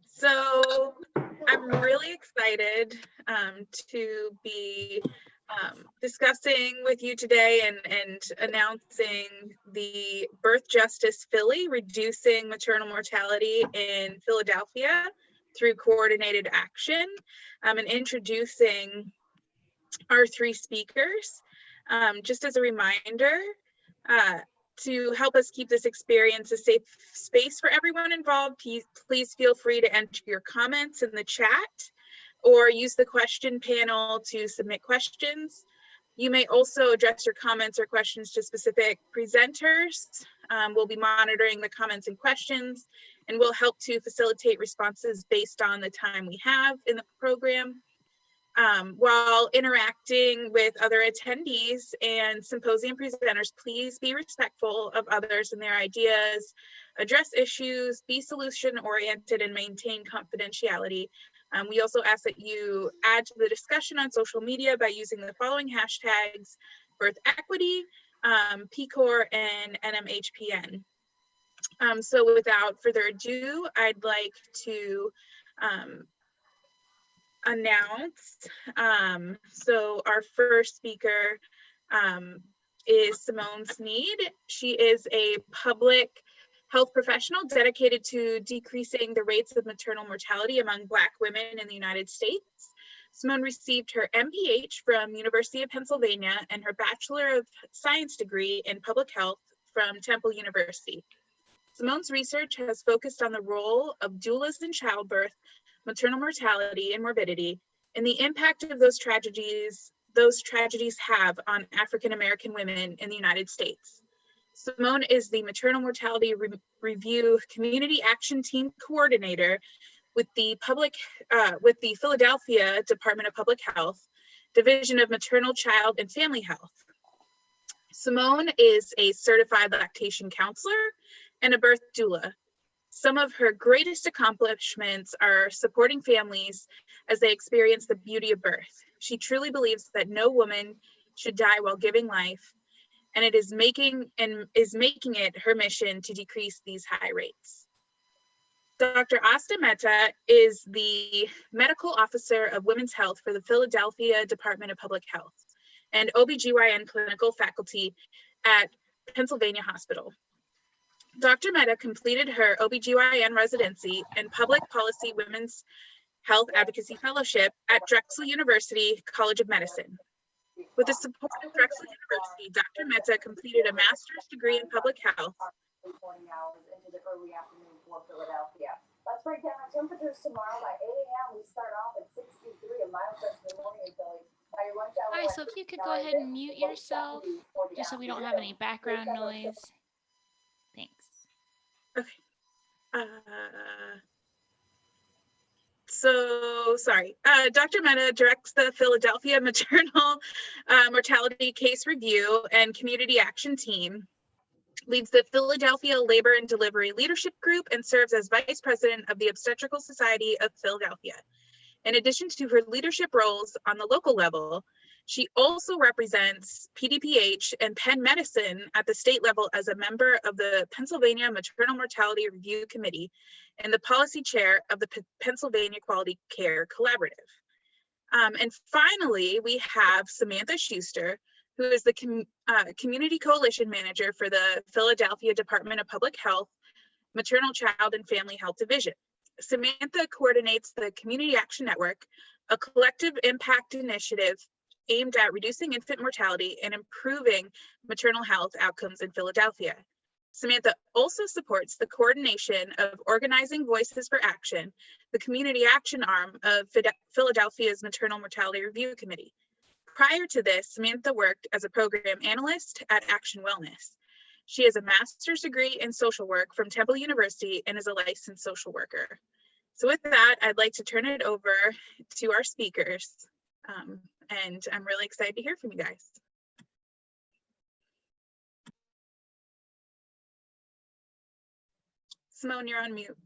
So I'm really excited to be discussing with you today and announcing the Birth Justice Philly, Reducing Maternal Mortality in Philadelphia through Coordinated Action, and introducing our three speakers. Just as a reminder, to help us keep this experience a safe space for everyone involved, please feel free to enter your comments in the chat or use the question panel to submit questions. You may also address your comments or questions to specific presenters. We'll be monitoring the comments and questions, and we'll help to facilitate responses based on the time we have in the program. While interacting with other attendees and symposium presenters, please be respectful of others and their ideas, address issues, be solution-oriented, and maintain confidentiality. We also ask that you add to the discussion on social media by using the following hashtags: birth equity, PCOR, and NMHPN. So without further ado, I'd like to announce. So our first speaker is Simone Snead. She is a public health professional dedicated to decreasing the rates of maternal mortality among Black women in the United States. Simone received her MPH from University of Pennsylvania and her Bachelor of Science degree in Public Health from Temple University. Simone's research has focused on the role of doulas in childbirth, maternal mortality and morbidity, and the impact of those tragedies have on African-American women in the United States. Simone is the Maternal Mortality Review Community Action Team Coordinator with the Philadelphia Department of Public Health, Division of Maternal, Child, and Family Health. Simone is a certified lactation counselor and a birth doula. Some of her greatest accomplishments are supporting families as they experience the beauty of birth. She truly believes that no woman should die while giving life, and is making it her mission to decrease these high rates. Dr. Aasta Mehta is the Medical Officer of Women's Health for the Philadelphia Department of Public Health and OBGYN clinical faculty at Pennsylvania Hospital. Dr. Mehta completed her OBGYN residency and Public Policy Women's Health Advocacy Fellowship at Drexel University College of Medicine. With the support of Drexel University, Dr. Mehta completed a master's degree in public health. Into the early afternoon for Philadelphia. Let's break down our temperatures tomorrow by 8 a.m. We start off at 63, a mild stretch in the morning in Philly. By your lunch hour, All right, so if you could go ahead and mute yourself, just so we don't have any background noise. Thanks. Okay. So sorry. Dr. Mehta directs the Philadelphia Maternal Mortality Case Review and Community Action Team, leads the Philadelphia Labor and Delivery Leadership Group, and serves as Vice President of the Obstetrical Society of Philadelphia. In addition to her leadership roles on the local level, she also represents PDPH and Penn Medicine at the state level as a member of the Pennsylvania Maternal Mortality Review Committee and the policy chair of the Pennsylvania Quality Care Collaborative. And finally, we have Samantha Shuster, who is the Community Coalition Manager for the Philadelphia Department of Public Health, Maternal, Child, and Family Health Division. Samantha coordinates the Community Action Network, a collective impact initiative aimed at reducing infant mortality and improving maternal health outcomes in Philadelphia. Samantha also supports the coordination of Organizing Voices for Action, the community action arm of Philadelphia's Maternal Mortality Review Committee. Prior to this, Samantha worked as a program analyst at Action Wellness. She has a master's degree in social work from Temple University and is a licensed social worker. So with that, I'd like to turn it over to our speakers. And I'm really excited to hear from you guys. Simone, you're on mute.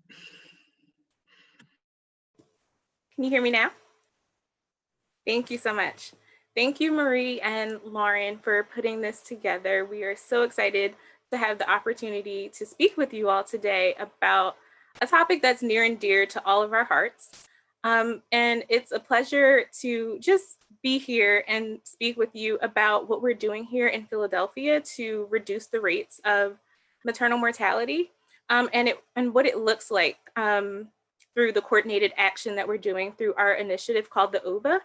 Can you hear me now? Thank you so much. Thank you, Marie and Lauren, for putting this together. We are so excited to have the opportunity to speak with you all today about a topic that's near and dear to all of our hearts. And it's a pleasure to just be here and speak with you about what we're doing here in Philadelphia to reduce the rates of maternal mortality, and what it looks like through the coordinated action that we're doing through our initiative called the OVA,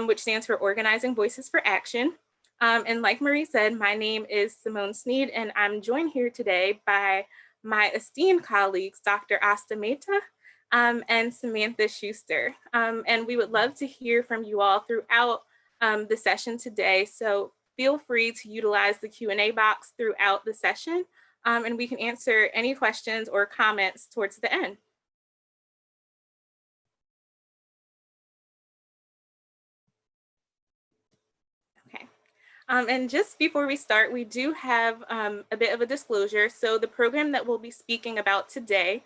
which stands for Organizing Voices for Action. And like Marie said, my name is Simone Snead, and I'm joined here today by my esteemed colleagues, Dr. Aasta Mayta and Samantha Shuster. And we would love to hear from you all throughout the session today. So feel free to utilize the Q&A box throughout the session, and we can answer any questions or comments towards the end. And just before we start, we do have a bit of a disclosure. So the program that we'll be speaking about today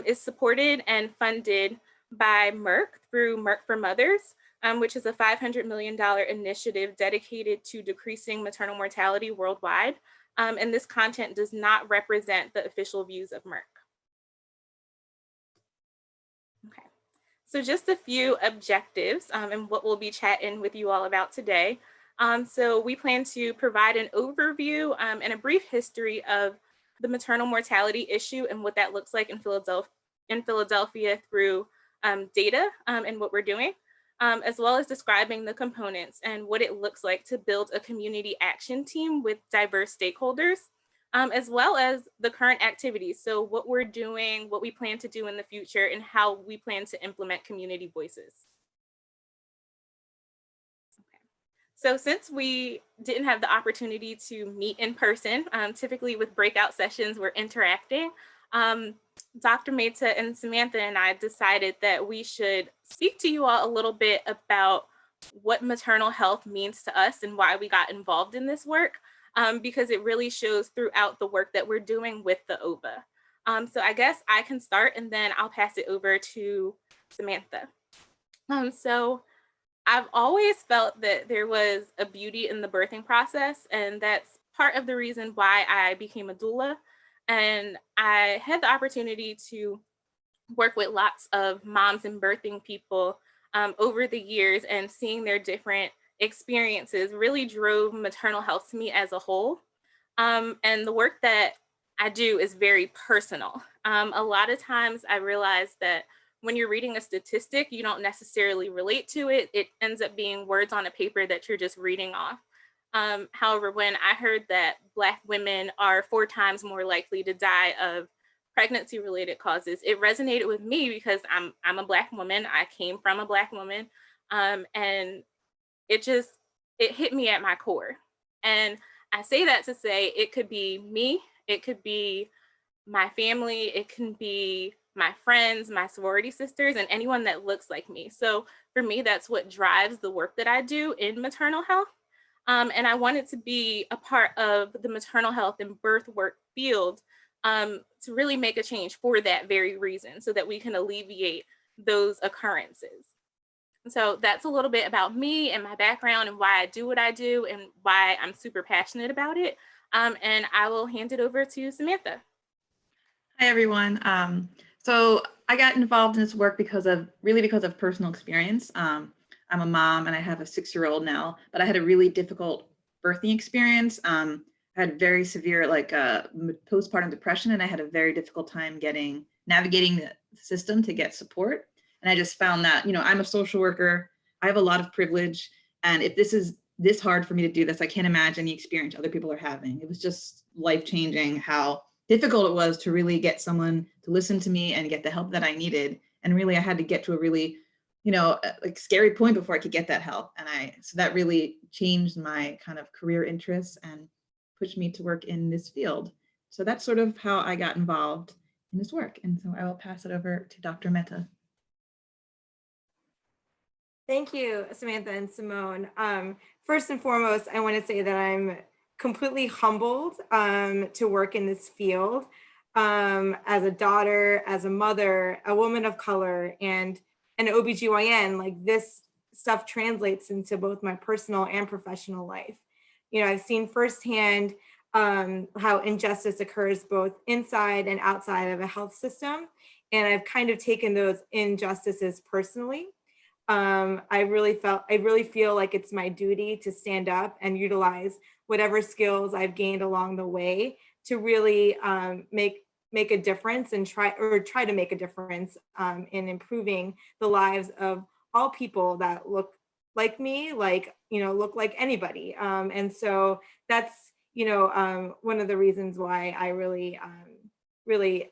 is supported and funded by Merck through Merck for Mothers, which is a $500 million initiative dedicated to decreasing maternal mortality worldwide. And this content does not represent the official views of Merck. Okay, so just a few objectives and what we'll be chatting with you all about today. So we plan to provide an overview and a brief history of the maternal mortality issue and what that looks like in Philadelphia through data and what we're doing, as well as describing the components and what it looks like to build a community action team with diverse stakeholders, as well as the current activities. So what we're doing, what we plan to do in the future, and how we plan to implement community voices. So since we didn't have the opportunity to meet in person, typically with breakout sessions, we're interacting. Dr. Mehta and Samantha and I decided that we should speak to you all a little bit about what maternal health means to us and why we got involved in this work, because it really shows throughout the work that we're doing with the OVA. So I guess I can start and then I'll pass it over to Samantha. So I've always felt that there was a beauty in the birthing process, and that's part of the reason why I became a doula. And I had the opportunity to work with lots of moms and birthing people over the years, and seeing their different experiences really drove maternal health to me as a whole. And the work that I do is very personal. A lot of times I realize that when you're reading a statistic, you don't necessarily relate to it. It ends up being words on a paper that you're just reading off. However, when I heard that Black women are 4 times more likely to die of pregnancy-related causes, it resonated with me because I'm a Black woman. I came from a Black woman, and it hit me at my core. And I say that to say it could be me, it could be my family, it can be my friends, my sorority sisters, and anyone that looks like me. So for me, that's what drives the work that I do in maternal health. And I wanted to be a part of the maternal health and birth work field to really make a change for that very reason, so that we can alleviate those occurrences. So that's a little bit about me and my background and why I do what I do and why I'm super passionate about it. And I will hand it over to Samantha. Hi, everyone. So I got involved in this work because of personal experience. I'm a mom and I have a 6-year-old now, but I had a really difficult birthing experience. I had very severe postpartum depression, and I had a very difficult time navigating the system to get support. And I just found that, I'm a social worker, I have a lot of privilege. And if this is this hard for me to do this, I can't imagine the experience other people are having. It was just life-changing how difficult it was to really get someone to listen to me and get the help that I needed. And really, I had to get to a really, scary point before I could get that help. And so that really changed my kind of career interests and pushed me to work in this field. So that's sort of how I got involved in this work. And so I will pass it over to Dr. Mehta. Thank you, Samantha and Simone. First and foremost, I want to say that I'm completely humbled to work in this field as a daughter, as a mother, a woman of color, and an OBGYN. Like, this stuff translates into both my personal and professional life. I've seen firsthand how injustice occurs both inside and outside of a health system. And I've kind of taken those injustices personally. I really feel like it's my duty to stand up and utilize whatever skills I've gained along the way to really make a difference and try to make a difference in improving the lives of all people that look like me, look like anybody. And so that's, one of the reasons why I really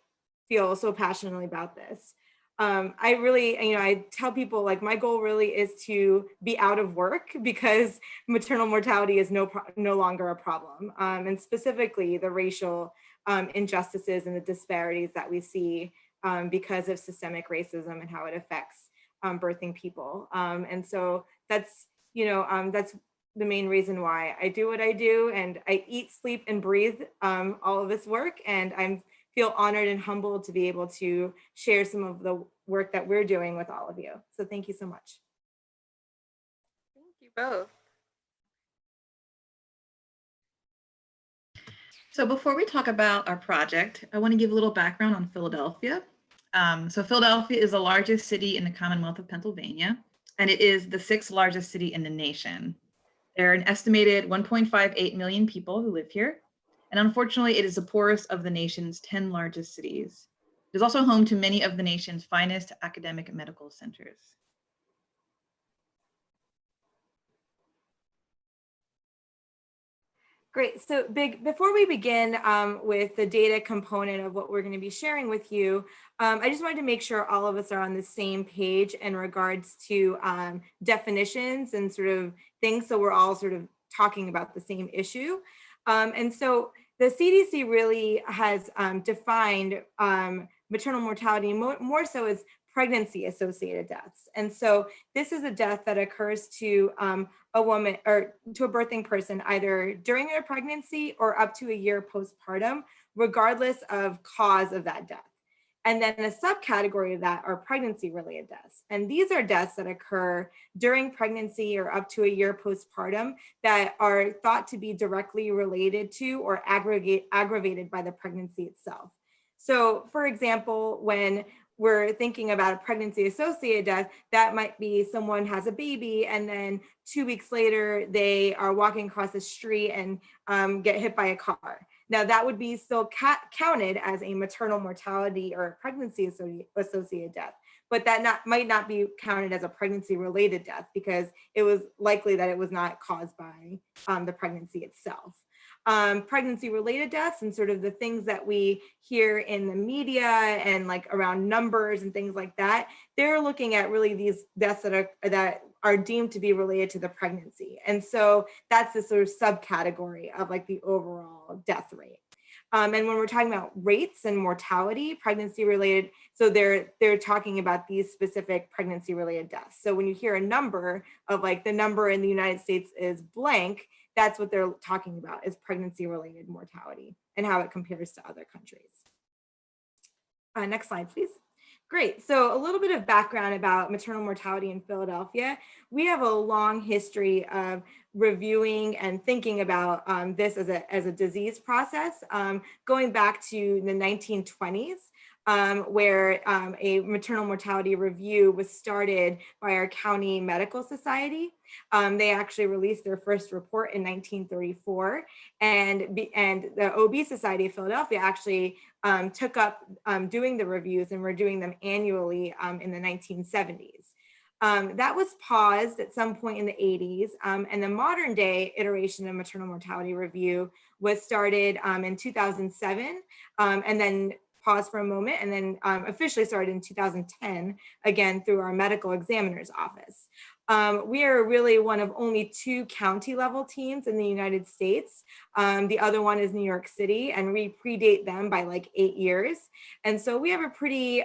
feel so passionately about this. I tell people, like, my goal really is to be out of work because maternal mortality is no longer a problem. And specifically the racial injustices and the disparities that we see because of systemic racism and how it affects birthing people. And so that's the main reason why I do what I do, and I eat, sleep, and breathe all of this work. And I feel honored and humbled to be able to share some of the work that we're doing with all of you. So thank you so much. Thank you both. So before we talk about our project, I want to give a little background on Philadelphia. So Philadelphia is the largest city in the Commonwealth of Pennsylvania, and it is the 6th largest city in the nation. There are an estimated 1.58 million people who live here, and unfortunately, it is the poorest of the nation's 10 largest cities. It is also home to many of the nation's finest academic medical centers. Great. So before we begin with the data component of what we're going to be sharing with you, I just wanted to make sure all of us are on the same page in regards to definitions and sort of things, so we're all sort of talking about the same issue. And so the CDC really has defined maternal mortality more so as pregnancy-associated deaths. And so this is a death that occurs to a woman or to a birthing person either during their pregnancy or up to a year postpartum, regardless of cause of that death. And then a subcategory of that are pregnancy-related deaths. And these are deaths that occur during pregnancy or up to a year postpartum that are thought to be directly related to or aggravated by the pregnancy itself. So for example, when we're thinking about a pregnancy-associated death, that might be someone has a baby and then 2 weeks later, they are walking across the street and get hit by a car. Now that would be still counted as a maternal mortality or a pregnancy-associated death, but that might not be counted as a pregnancy-related death because it was likely that it was not caused by the pregnancy itself. Pregnancy-related deaths and sort of the things that we hear in the media and like around numbers and things like that, they're looking at really these deaths that are deemed to be related to the pregnancy. And so that's the sort of subcategory of like the overall death rate. And when we're talking about rates and mortality, pregnancy-related, so they're talking about these specific pregnancy-related deaths. So when you hear a number of like the number in the United States is blank, that's what they're talking about is pregnancy-related mortality and how it compares to other countries. Next slide, please. Great. So a little bit of background about maternal mortality in Philadelphia. We have a long history of reviewing and thinking about this as a disease process, going back to the 1920s. Where a maternal mortality review was started by our county medical society. They actually released their first report in 1934, and the OB Society of Philadelphia actually took up doing the reviews, and we're doing them annually in the 1970s. That was paused at some point in the 80s, and the modern day iteration of maternal mortality review was started in 2007, and then paused for a moment, and then officially started in 2010, again, through our medical examiner's office. We are really one of only 2 county level teams in the United States. The other one is New York City, and we predate them by like 8 years. And so we have a pretty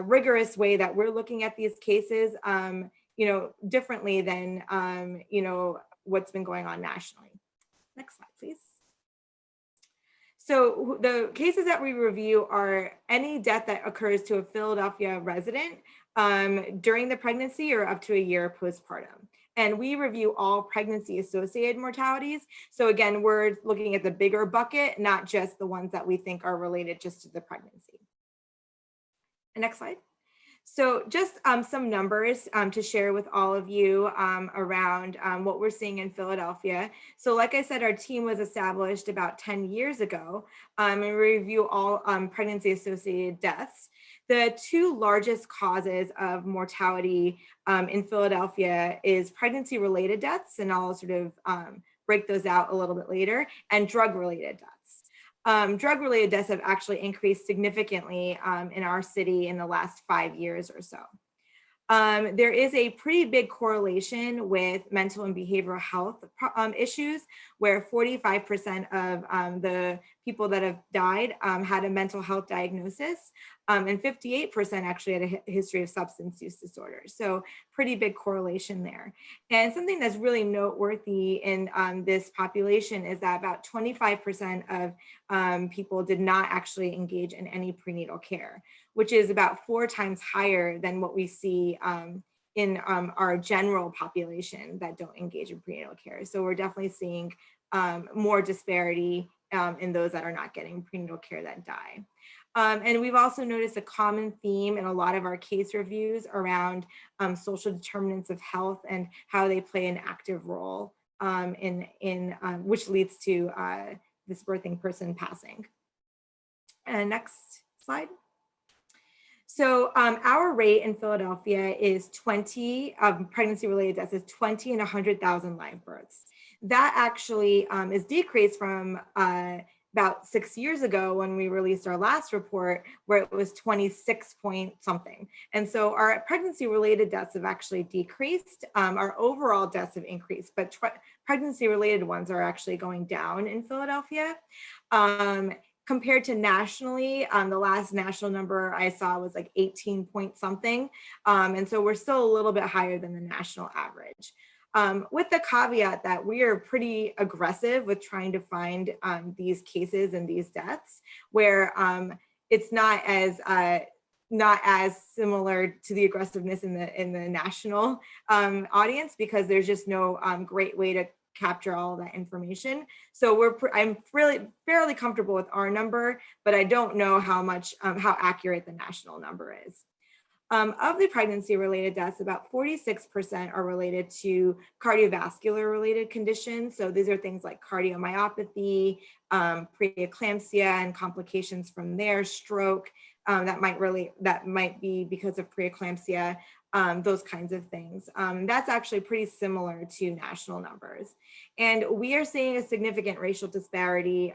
rigorous way that we're looking at these cases, differently than, what's been going on nationally. Next slide, please. So the cases that we review are any death that occurs to a Philadelphia resident during the pregnancy or up to a year postpartum. And we review all pregnancy-associated mortalities. So again, we're looking at the bigger bucket, not just the ones that we think are related just to the pregnancy. And next slide. So just some numbers to share with all of you around what we're seeing in Philadelphia. So like I said, our team was established about 10 years ago, and we review all pregnancy-associated deaths. The two largest causes of mortality in Philadelphia is pregnancy-related deaths, and I'll sort of break those out a little bit later, and drug-related deaths. Drug-related deaths have actually increased significantly in our city in the last 5 years or so. There is a pretty big correlation with mental and behavioral health issues, where 45% of the people that have died had a mental health diagnosis, and 58% actually had a history of substance use disorders. So pretty big correlation there. And something that's really noteworthy in this population is that about 25% of people did not actually engage in any prenatal care, which is about 4 times higher than what we see in our general population that don't engage in prenatal care. So we're definitely seeing more disparity in those that are not getting prenatal care that die. And we've also noticed a common theme in a lot of our case reviews around social determinants of health and how they play an active role which leads to this birthing person passing. And next slide. So our rate in Philadelphia is 20 pregnancy-related deaths is 20 in 100,000 live births. That actually is decreased from about 6 years ago when we released our last report, where it was 26 point something. And so our pregnancy-related deaths have actually decreased. Our overall deaths have increased, but pregnancy-related ones are actually going down in Philadelphia. Compared to nationally, the last national number I saw was like 18 point something. And so we're still a little bit higher than the national average. With the caveat that we are pretty aggressive with trying to find these cases and these deaths where it's not as similar to the aggressive-ness in the national audience, because there's just no great way to capture all of that information. So I'm really fairly comfortable with our number, but I don't know how accurate the national number is. Of the pregnancy-related deaths, about 46% are related to cardiovascular-related conditions. So these are things like cardiomyopathy, preeclampsia, and complications from there, stroke, that might be because of preeclampsia, those kinds of things. That's actually pretty similar to national numbers. And we are seeing a significant racial disparity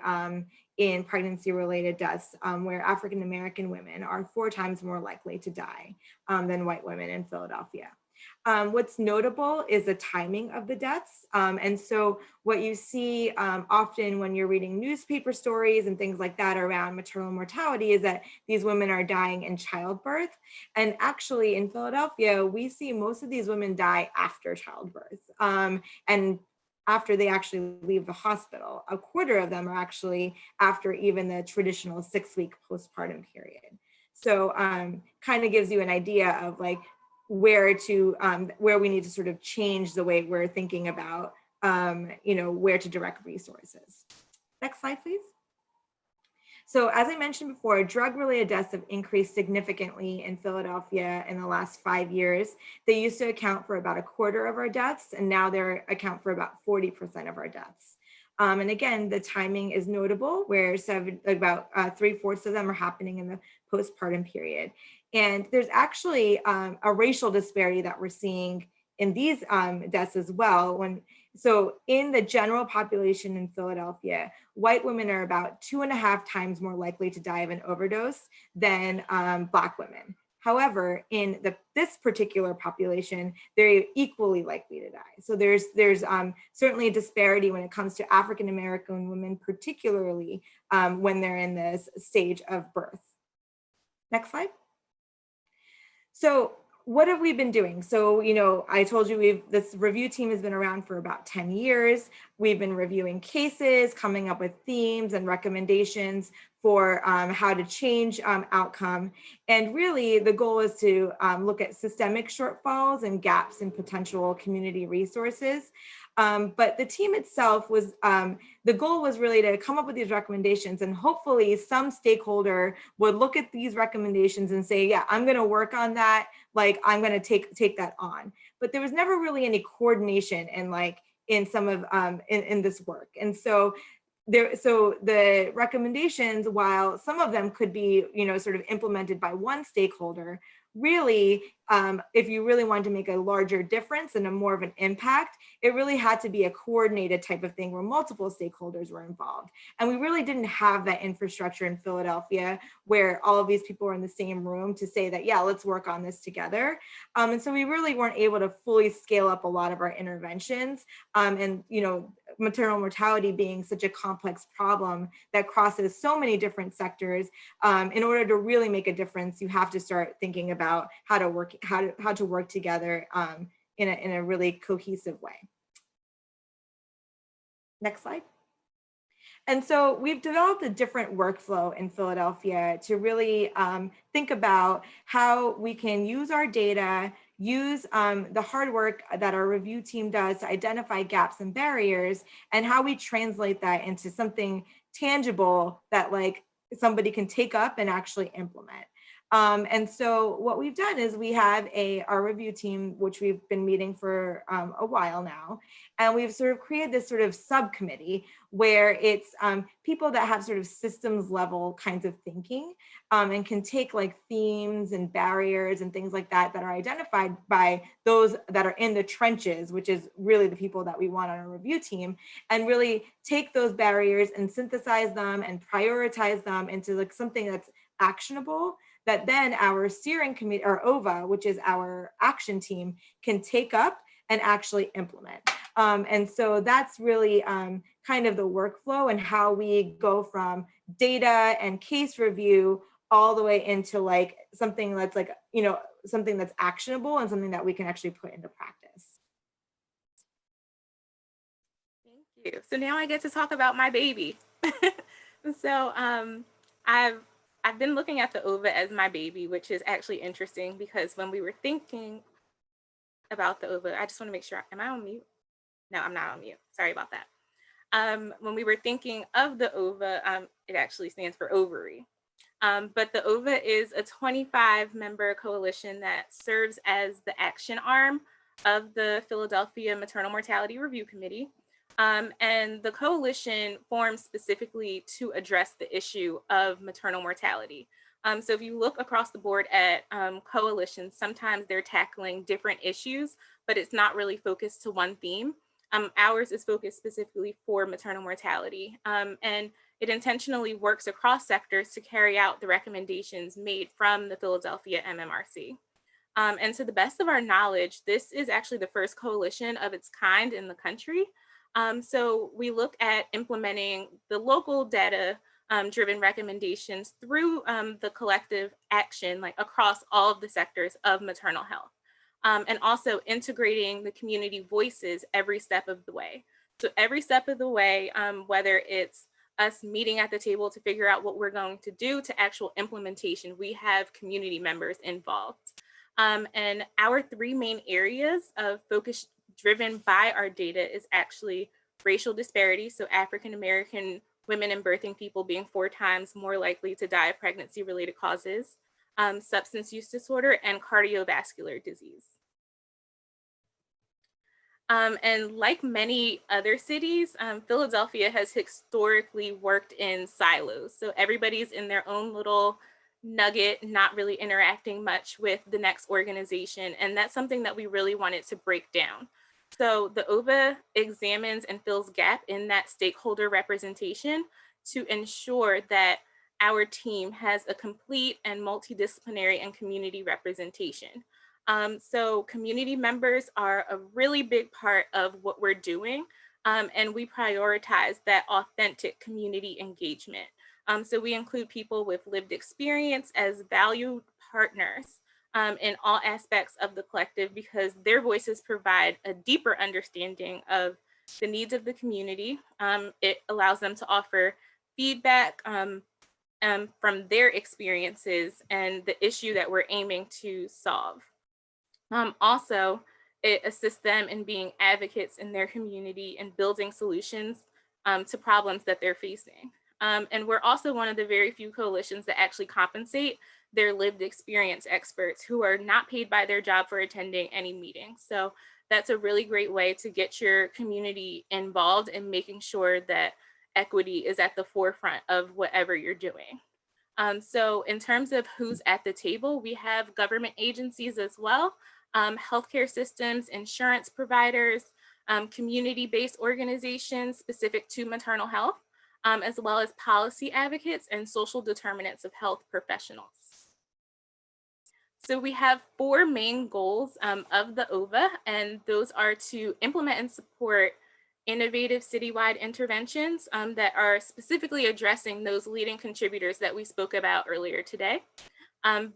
in pregnancy-related deaths, where African-American women are 4 times more likely to die than white women in Philadelphia. What's notable is the timing of the deaths. And so what you see often when you're reading newspaper stories and things like that around maternal mortality is that these women are dying in childbirth. And actually in Philadelphia, we see most of these women die after childbirth. And after they actually leave the hospital. A quarter of them are actually after even the traditional 6-week postpartum period. So kind of gives you an idea of like where we need to sort of change the way we're thinking about where to direct resources. Next slide, please. So as I mentioned before, drug-related deaths have increased significantly in Philadelphia in the last 5 years. They used to account for about a quarter of our deaths, and now they account for about 40% of our deaths. And again, the timing is notable, where about 3/4 of them are happening in the postpartum period. And there's actually a racial disparity that we're seeing in these deaths as well. So in the general population in Philadelphia, white women are about 2.5 times more likely to die of an overdose than Black women. However, in this particular population, they're equally likely to die. So there's certainly a disparity when it comes to African-American women, particularly when they're in this stage of birth. Next slide. So what have we been doing? So, I told you this review team has been around for about 10 years. We've been reviewing cases, coming up with themes and recommendations for how to change outcome. And really the goal is to look at systemic shortfalls and gaps in potential community resources. But the team itself was, the goal was really to come up with these recommendations, and hopefully some stakeholder would look at these recommendations and say, yeah, I'm going to work on that. Like, I'm going to take that on. But there was never really any coordination in some of in this work. And so the recommendations, while some of them could be, sort of implemented by one stakeholder, really, if you really wanted to make a larger difference and a more of an impact, it really had to be a coordinated type of thing where multiple stakeholders were involved. And we really didn't have that infrastructure in Philadelphia where all of these people were in the same room to say that, yeah, let's work on this together. And so we really weren't able to fully scale up a lot of our interventions. And, maternal mortality being such a complex problem that crosses so many different sectors, in order to really make a difference, you have to start thinking about how to work together in a really cohesive way. Next slide. And so we've developed a different workflow in Philadelphia to really think about how we can use our data, use the hard work that our review team does to identify gaps and barriers, and how we translate that into something tangible that somebody can take up and actually implement. And so what we've done is we have our review team, which we've been meeting for a while now, and we've sort of created this sort of subcommittee where it's people that have sort of systems level kinds of thinking, and can take themes and barriers and things like that are identified by those that are in the trenches, which is really the people that we want on our review team, and really take those barriers and synthesize them and prioritize them into something that's actionable, that then our steering committee, or OVA, which is our action team, can take up and actually implement. And so that's really kind of the workflow and how we go from data and case review all the way into something that's something that's actionable and something that we can actually put into practice. Thank you. So now I get to talk about my baby. So I've been looking at the OVA as my baby, which is actually interesting because when we were thinking about the OVA, I just want to make sure, am I on mute? No, I'm not on mute. Sorry about that. When we were thinking of the OVA, it actually stands for ovary. But the OVA is a 25-member coalition that serves as the action arm of the Philadelphia Maternal Mortality Review Committee. And the coalition formed specifically to address the issue of maternal mortality. So if you look across the board at coalitions, sometimes they're tackling different issues, but it's not really focused to one theme. Ours is focused specifically for maternal mortality, and it intentionally works across sectors to carry out the recommendations made from the Philadelphia MMRC. And to the best of our knowledge, this is actually the first coalition of its kind in the country. So we look at implementing the local data driven recommendations through the collective action, across all of the sectors of maternal health, and also integrating the community voices every step of the way. So every step of the way, whether it's us meeting at the table to figure out what we're going to do to actual implementation, we have community members involved. And our three main areas of focus driven by our data is actually racial disparity. So African-American women and birthing people being 4 times more likely to die of pregnancy-related causes, substance use disorder, and cardiovascular disease. And like many other cities, Philadelphia has historically worked in silos. So everybody's in their own little nugget, not really interacting much with the next organization. And that's something that we really wanted to break down. So the OVA examines and fills gap in that stakeholder representation to ensure that our team has a complete and multidisciplinary and community representation. So community members are a really big part of what we're doing, and we prioritize that authentic community engagement. So we include people with lived experience as valued partners. in all aspects of the collective, because their voices provide a deeper understanding of the needs of the community. It allows them to offer feedback from their experiences and the issue that we're aiming to solve. Also, it assists them in being advocates in their community and building solutions to problems that they're facing. And we're also one of the very few coalitions that actually compensate their lived experience experts who are not paid by their job for attending any meetings. So that's a really great way to get your community involved in making sure that equity is at the forefront of whatever you're doing. So in terms of who's at the table, we have government agencies as well, healthcare systems, insurance providers, community-based organizations specific to maternal health, as well as policy advocates and social determinants of health professionals. So we have 4 main goals of the OVA, and those are to implement and support innovative citywide interventions that are specifically addressing those leading contributors that we spoke about earlier today.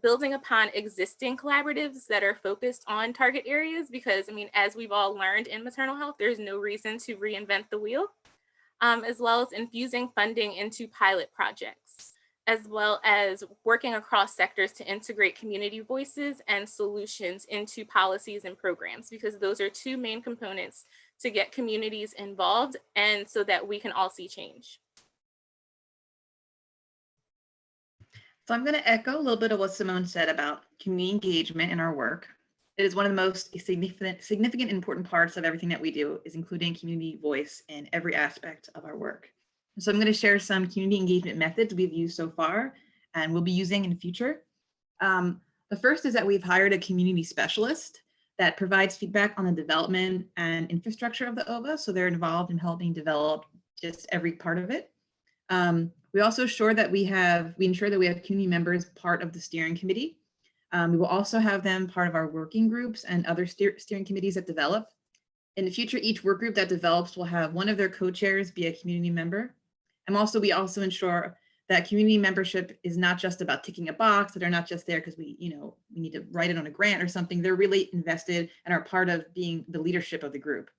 Building upon existing collaboratives that are focused on target areas, because I mean, as we've all learned in maternal health, there's no reason to reinvent the wheel, as well as infusing funding into pilot projects, as well as working across sectors to integrate community voices and solutions into policies and programs, because those are 2 main components to get communities involved and so that we can all see change. So I'm going to echo a little bit of what Simone said about community engagement in our work. It is one of the most significant and important parts of everything that we do, is including community voice in every aspect of our work. So I'm going to share some community engagement methods we've used so far and we'll be using in the future. The first is that we've hired a community specialist that provides feedback on the development and infrastructure of the OVA. So they're involved in helping develop just every part of it. We also ensure that we have community members part of the steering committee. We will also have them part of our working groups and other steering committees that develop. In the future, each work group that develops will have one of their co-chairs be a community member. And we also ensure that community membership is not just about ticking a box, that they're not just there because we need to write it on a grant or something. They're really invested and are part of being the leadership of the group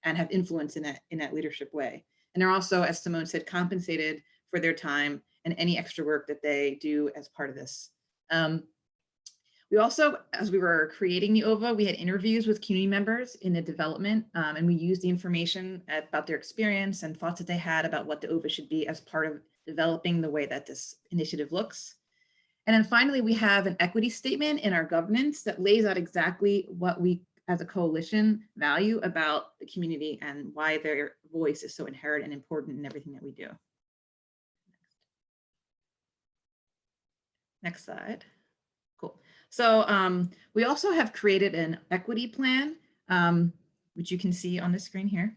and have influence in that leadership way. And they're also, as Simone said, compensated for their time and any extra work that they do as part of this. We also, as we were creating the OVA, we had interviews with community members in the development, and we used the information about their experience and thoughts that they had about what the OVA should be as part of developing the way that this initiative looks. And then finally, we have an equity statement in our governance that lays out exactly what we as a coalition value about the community and why their voice is so inherent and important in everything that we do. Next slide. Cool. So we also have created an equity plan, which you can see on the screen here,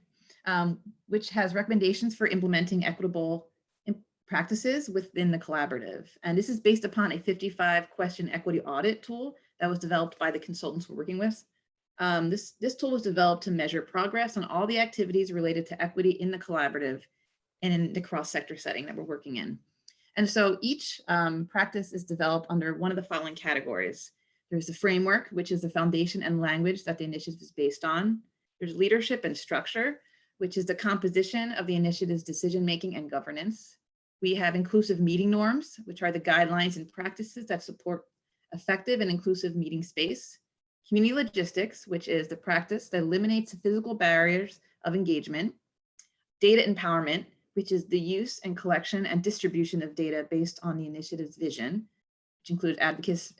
which has recommendations for implementing equitable practices within the collaborative. And this is based upon a 55-question equity audit tool that was developed by the consultants we're working with. This tool was developed to measure progress on all the activities related to equity in the collaborative and in the cross-sector setting that we're working in. And so each practice is developed under one of the following categories. There's the framework, which is the foundation and language that the initiative is based on. There's leadership and structure, which is the composition of the initiative's decision-making and governance. We have inclusive meeting norms, which are the guidelines and practices that support effective and inclusive meeting space. Community logistics, which is the practice that eliminates physical barriers of engagement. Data empowerment, which is the use and collection and distribution of data based on the initiative's vision, which includes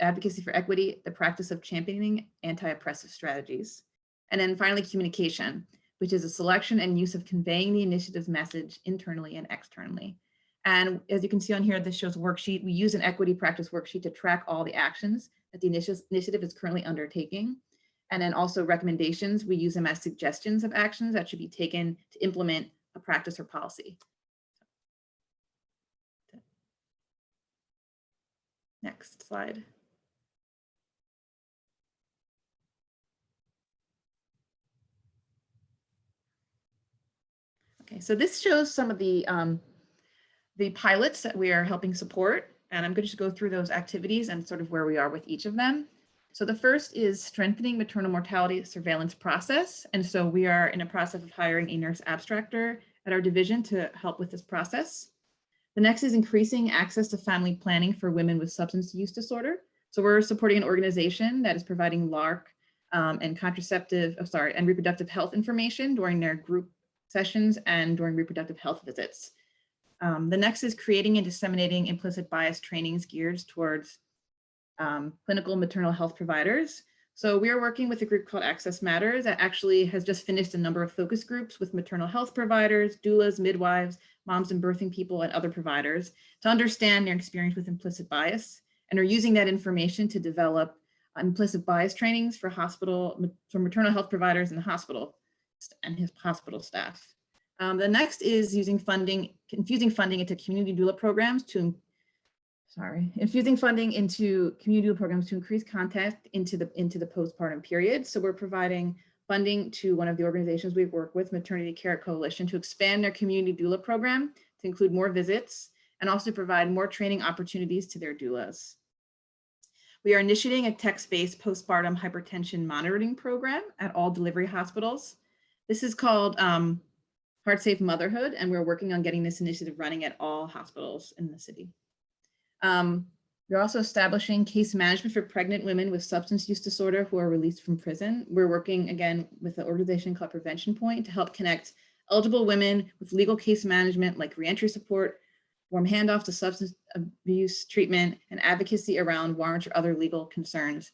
advocacy for equity, the practice of championing anti-oppressive strategies. And then finally, communication, which is a selection and use of conveying the initiative's message internally and externally. And as you can see on here, this shows a worksheet. We use an equity practice worksheet to track all the actions that the initiative is currently undertaking. And then also recommendations, we use them as suggestions of actions that should be taken to implement a practice or policy. Next slide. Okay, so this shows some of the pilots that we are helping support, and I'm going to just go through those activities and sort of where we are with each of them. So the first is strengthening maternal mortality surveillance process. And so we are in a process of hiring a nurse abstractor at our division to help with this process. The next is increasing access to family planning for women with substance use disorder. So we're supporting an organization that is providing LARC and reproductive health information during their group sessions and during reproductive health visits. The next is creating and disseminating implicit bias trainings geared towards clinical maternal health providers. So we are working with a group called Access Matters that actually has just finished a number of focus groups with maternal health providers, doulas, midwives, moms and birthing people, and other providers to understand their experience with implicit bias, and are using that information to develop implicit bias trainings for maternal health providers in the hospital and his hospital staff. The next is infusing funding into community doula programs to increase contact into the postpartum period. So we're providing funding to one of the organizations we work with, Maternity Care Coalition, to expand their community doula program to include more visits and also provide more training opportunities to their doulas. We are initiating a text-based postpartum hypertension monitoring program at all delivery hospitals. This is called Heart Safe Motherhood, and we're working on getting this initiative running at all hospitals in the city. We're also establishing case management for pregnant women with substance use disorder who are released from prison. We're working again with an organization called Prevention Point to help connect eligible women with legal case management like reentry support, warm handoff to substance abuse treatment, and advocacy around warrants or other legal concerns.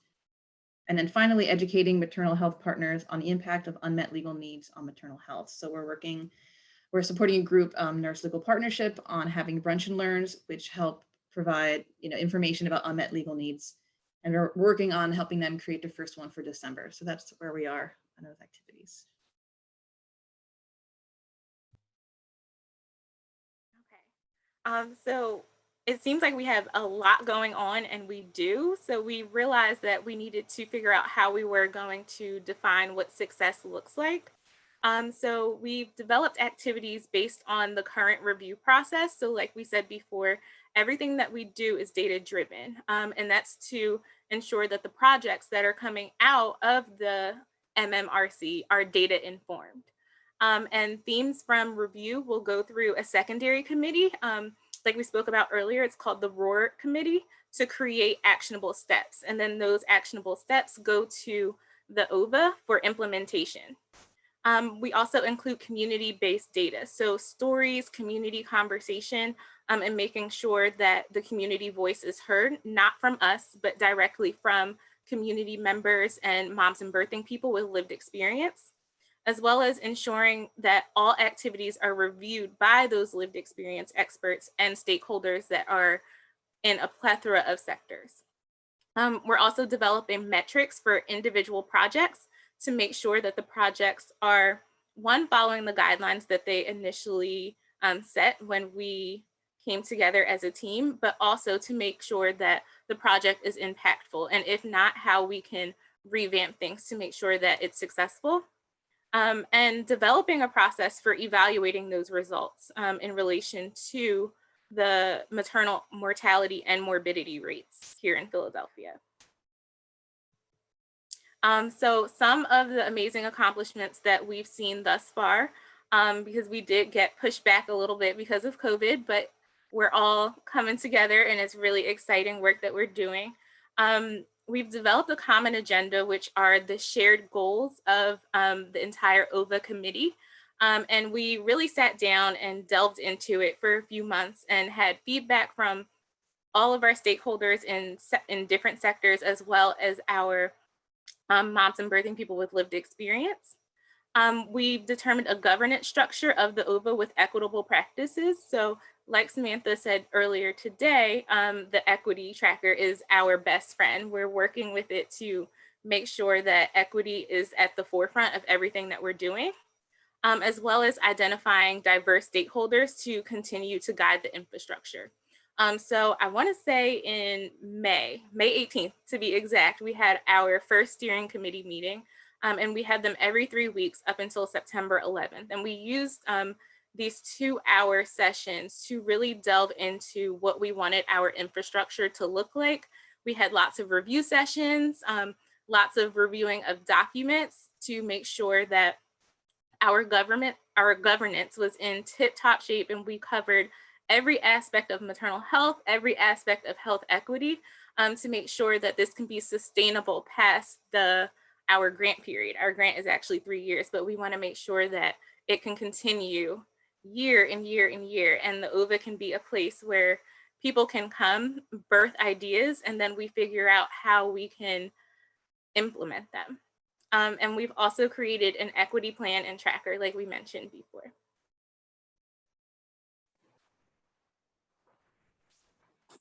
And then finally, educating maternal health partners on the impact of unmet legal needs on maternal health. So we're supporting a group, Nurse Legal Partnership, on having brunch and learns, which help provide information about unmet legal needs. And we're working on helping them create the first one for December. So that's where we are on those activities. Okay. So it seems like we have a lot going on, and we do. So we realized that we needed to figure out how we were going to define what success looks like. So we've developed activities based on the current review process. So like we said before, everything that we do is data driven. And that's to ensure that the projects that are coming out of the MMRC are data informed. And themes from review will go through a secondary committee. Like we spoke about earlier, it's called the ROAR committee, to create actionable steps. And then those actionable steps go to the OVA for implementation. We also include community-based data. So stories, community conversation, and making sure that the community voice is heard, not from us, but directly from community members and moms and birthing people with lived experience, as well as ensuring that all activities are reviewed by those lived experience experts and stakeholders that are in a plethora of sectors. We're also developing metrics for individual projects to make sure that the projects are, one, following the guidelines that they initially set when we came together as a team, but also to make sure that the project is impactful, and if not, how we can revamp things to make sure that it's successful. And developing a process for evaluating those results in relation to the maternal mortality and morbidity rates here in Philadelphia. So some of the amazing accomplishments that we've seen thus far, because we did get pushed back a little bit because of COVID, but we're all coming together and it's really exciting work that we're doing. We've developed a common agenda, which are the shared goals of the entire OVA committee. And we really sat down and delved into it for a few months and had feedback from all of our stakeholders in different sectors, as well as our moms and birthing people with lived experience. We've determined a governance structure of the OVA with equitable practices. So like Samantha said earlier today, the equity tracker is our best friend. We're working with it to make sure that equity is at the forefront of everything that we're doing, as well as identifying diverse stakeholders to continue to guide the infrastructure. So I want to say in May 18th, to be exact, we had our first steering committee meeting, and we had them every 3 weeks up until September 11th. And we used these 2-hour sessions to really delve into what we wanted our infrastructure to look like, We had lots of review sessions, lots of reviewing of documents to make sure that our governance was in tip-top shape, and we covered every aspect of maternal health, every aspect of health equity, to make sure that this can be sustainable past our grant period. Our grant is actually 3 years, but we want to make sure that it can continue year and year and year, and the OVA can be a place where people can come, birth ideas, and then we figure out how we can implement them. And we've also created an equity plan and tracker, like we mentioned before.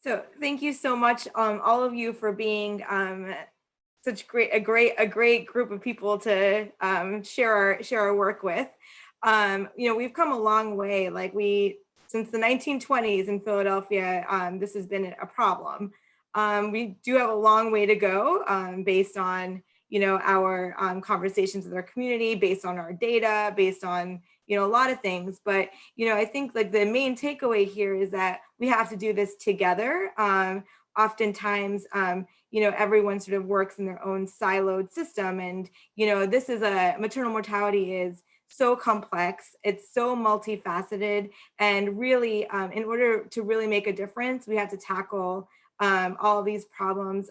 So thank you so much, all of you, for being such a great group of people to share our work with. We've come a long way. Since the 1920s in Philadelphia, this has been a problem. We do have a long way to go, based on our conversations with our community, based on our data, based on a lot of things. But I think the main takeaway here is that we have to do this together. Oftentimes, everyone sort of works in their own siloed system, and this is maternal mortality is so complex, it's so multifaceted, and really, in order to really make a difference, we have to tackle all of these problems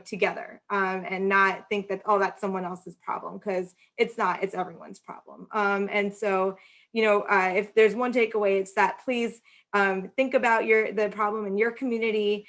together, and not think that, oh, that's someone else's problem, because it's not, it's everyone's problem. And so, if there's one takeaway, it's that please think about the problem in your community,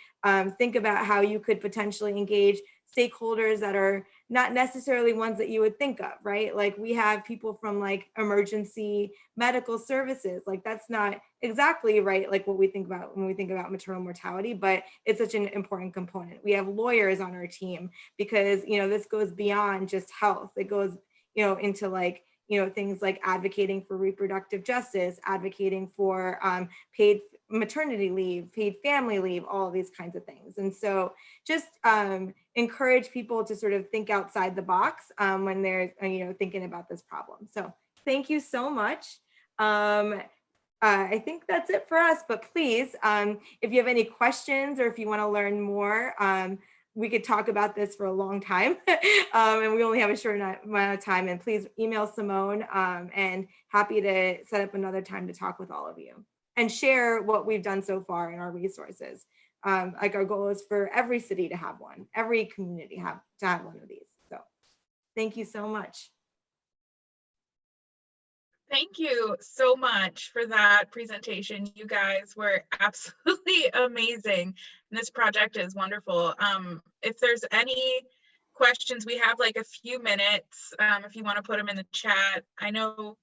think about how you could potentially engage stakeholders that are not necessarily ones that you would think of, right? Like we have people from emergency medical services, that's not exactly right, what we think about when we think about maternal mortality, but it's such an important component. We have lawyers on our team because, this goes beyond just health. It goes, into things like advocating for reproductive justice, advocating for paid maternity leave, paid family leave, all of these kinds of things. And so just encourage people to sort of think outside the box when they're thinking about this problem. So thank you so much. I think that's it for us, but please, if you have any questions or if you want to learn more, we could talk about this for a long time, and we only have a short amount of time. And please email Simone, and happy to set up another time to talk with all of you and share what we've done so far in our resources. Our goal is for every city to have one, every community to have one of these. So thank you so much. Thank you so much for that presentation. You guys were absolutely amazing. And this project is wonderful. If there's any questions, we have a few minutes, if you want to put them in the chat. I know,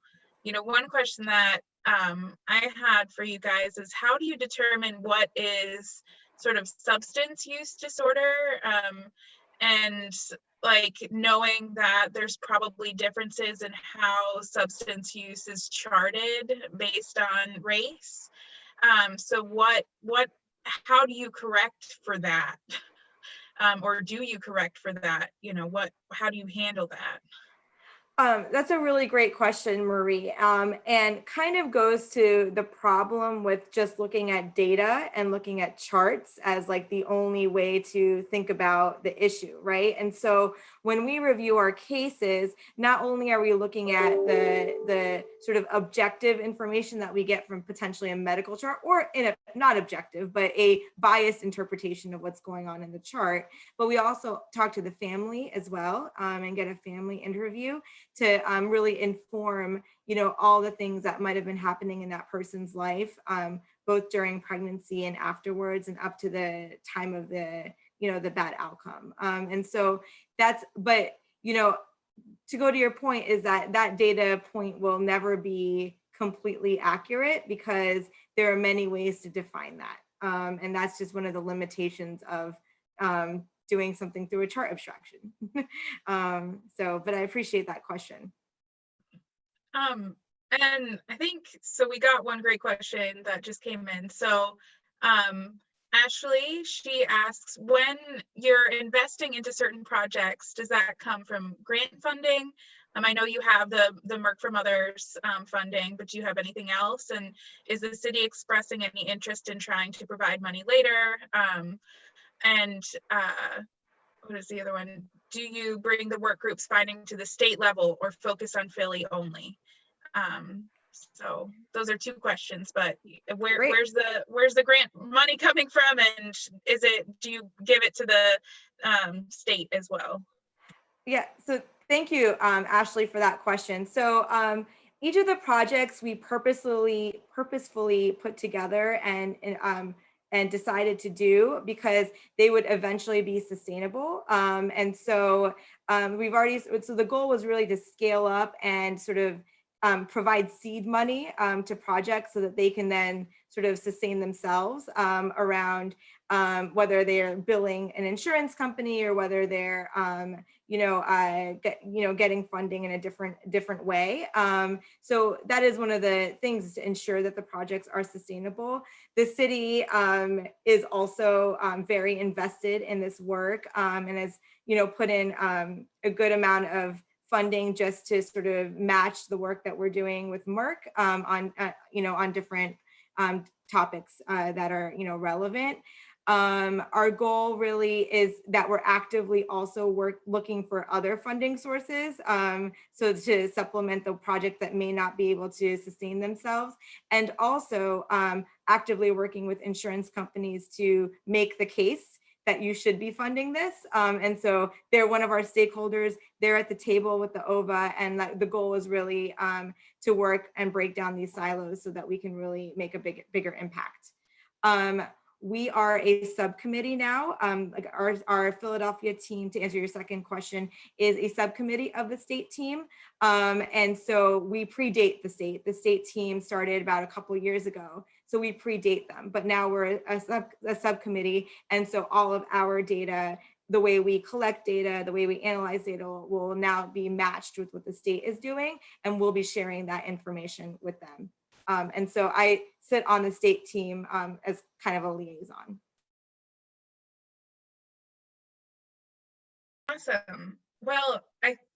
one question that I had for you guys is, how do you determine what is sort of substance use disorder? And knowing that there's probably differences in how substance use is charted based on race. So how do you correct for that? Or do you correct for that? How do you handle that? That's a really great question, Marie, and kind of goes to the problem with just looking at data and looking at charts as the only way to think about the issue, right? And so when we review our cases, not only are we looking at the sort of objective information that we get from potentially a medical chart, or not objective, but a biased interpretation of what's going on in the chart, but we also talk to the family as well, and get a family interview to really inform, all the things that might have been happening in that person's life, both during pregnancy and afterwards, and up to the time of the bad outcome. And so but to go to your point, is that data point will never be completely accurate because there are many ways to define that. And that's just one of the limitations of doing something through a chart abstraction. But I appreciate that question. And I think, so we got one great question that just came in. So Ashley, she asks, when you're investing into certain projects, does that come from grant funding? I know you have the Merck for Mothers funding, but do you have anything else? And is the city expressing any interest in trying to provide money later? And what is the other one? Do you bring the work groups finding to the state level or focus on Philly only? So those are two questions, but where's the grant money coming from, and do you give it to the state as well? Yeah, so thank you, Ashley, for that question. So each of the projects we purposefully put together and decided to do because they would eventually be sustainable. And so so the goal was really to scale up and sort of provide seed money to projects so that they can then sort of sustain themselves around whether they're billing an insurance company or whether they're getting funding in a different way. So that is one of the things to ensure that the projects are sustainable. The city is also very invested in this work and has put in a good amount of funding just to sort of match the work that we're doing with Merck on different topics that are relevant. Our goal really is that we're actively also looking for other funding sources, so to supplement the project that may not be able to sustain themselves, and also actively working with insurance companies to make the case that you should be funding this. And so they're one of our stakeholders. They're at the table with the OVA, and the goal is really to work and break down these silos so that we can really make a bigger impact. We are a subcommittee now. Like our Philadelphia team, to answer your second question, is a subcommittee of the state team. And so we predate the state. The state team started about a couple of years ago. So we predate them, but now we're a subcommittee. And so all of our data, the way we collect data, the way we analyze data will now be matched with what the state is doing, and we'll be sharing that information with them. And so I sit on the state team as kind of a liaison. Awesome. Well, I